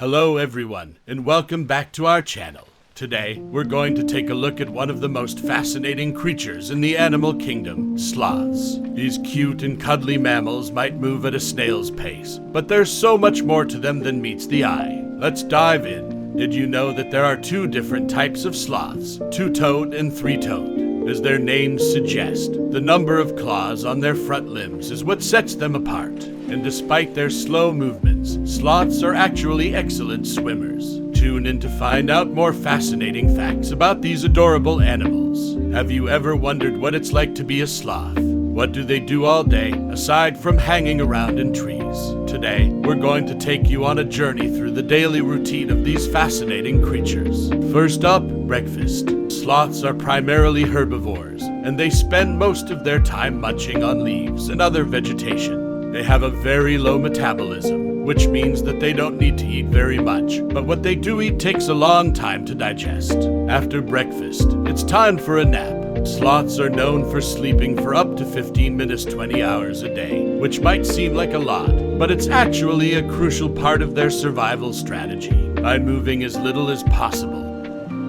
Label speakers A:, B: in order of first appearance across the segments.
A: Hello everyone, and welcome back to our channel. Today, we're going to take a look at one of the most fascinating creatures in the animal kingdom, sloths. These cute and cuddly mammals might move at a snail's pace, but there's so much more to them than meets the eye. Let's dive in. Did you know that there are two different types of sloths, two-toed and three-toed? As their names suggest, the number of claws on their front limbs is what sets them apart. And despite their slow movements, sloths are actually excellent swimmers. Tune in to find out more fascinating facts about these adorable animals. Have you ever wondered what it's like to be a sloth? What do they do all day, aside from hanging around in trees? Today, we're going to take you on a journey through the daily routine of these fascinating creatures. First up, breakfast. Sloths are primarily herbivores, and they spend most of their time munching on leaves and other vegetation. They have a very low metabolism, which means that they don't need to eat very much, but what they do eat takes a long time to digest. After breakfast, it's time for a nap. Sloths are known for sleeping for up to 15 minutes 20 hours a day, which might seem like a lot, but it's actually a crucial part of their survival strategy. By moving as little as possible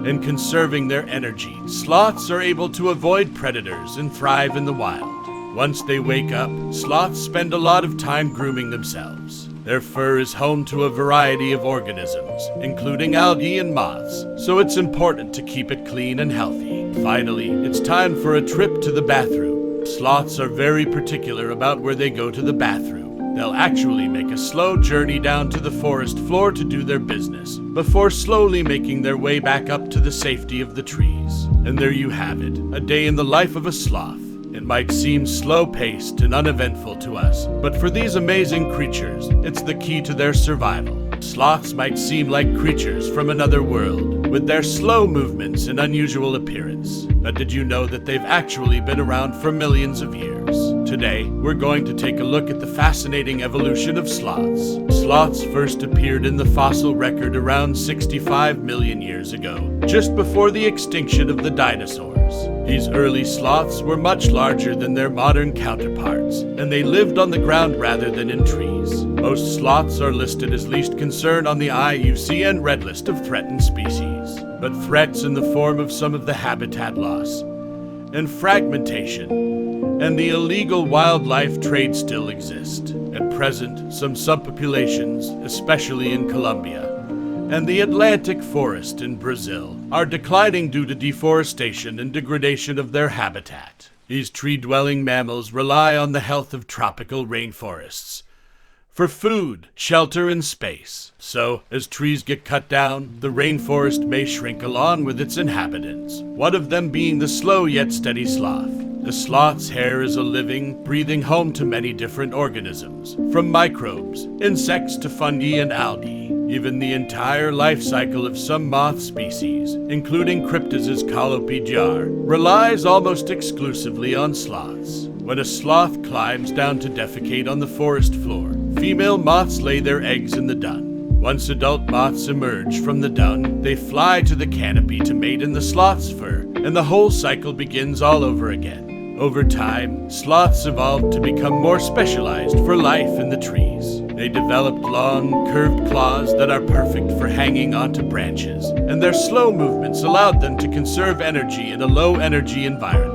A: and conserving their energy, sloths are able to avoid predators and thrive in the wild. Once they wake up, sloths spend a lot of time grooming themselves. Their fur is home to a variety of organisms, including algae and moths, so it's important to keep it clean and healthy. Finally, it's time for a trip to the bathroom. Sloths are very particular about where they go to the bathroom. They'll actually make a slow journey down to the forest floor to do their business, before slowly making their way back up to the safety of the trees. And there you have it, a day in the life of a sloth. It might seem slow-paced and uneventful to us, but for these amazing creatures, it's the key to their survival. Sloths might seem like creatures from another world, with their slow movements and unusual appearance. But did you know that they've actually been around for millions of years? Today, we're going to take a look at the fascinating evolution of sloths. Sloths first appeared in the fossil record around 65 million years ago, just before the extinction of the dinosaurs. These early sloths were much larger than their modern counterparts, and they lived on the ground rather than in trees. Most sloths are listed as least concern on the IUCN Red List of threatened species, but threats in the form of some of the habitat loss and fragmentation and the illegal wildlife trade still exist. At present, some subpopulations, especially in Colombia and the Atlantic forest in Brazil, are declining due to deforestation and degradation of their habitat. These tree-dwelling mammals rely on the health of tropical rainforests for food, shelter, and space. So, as trees get cut down, the rainforest may shrink along with its inhabitants, one of them being the slow yet steady sloth. The sloth's hair is a living, breathing home to many different organisms, from microbes, insects to fungi and algae. Even the entire life cycle of some moth species, including Cryptis' Calliope jar, relies almost exclusively on sloths. When a sloth climbs down to defecate on the forest floor, female moths lay their eggs in the dun. Once adult moths emerge from the dun, they fly to the canopy to mate in the sloth's fur, and the whole cycle begins all over again. Over time, sloths evolved to become more specialized for life in the trees. They developed long, curved claws that are perfect for hanging onto branches, and their slow movements allowed them to conserve energy in a low-energy environment.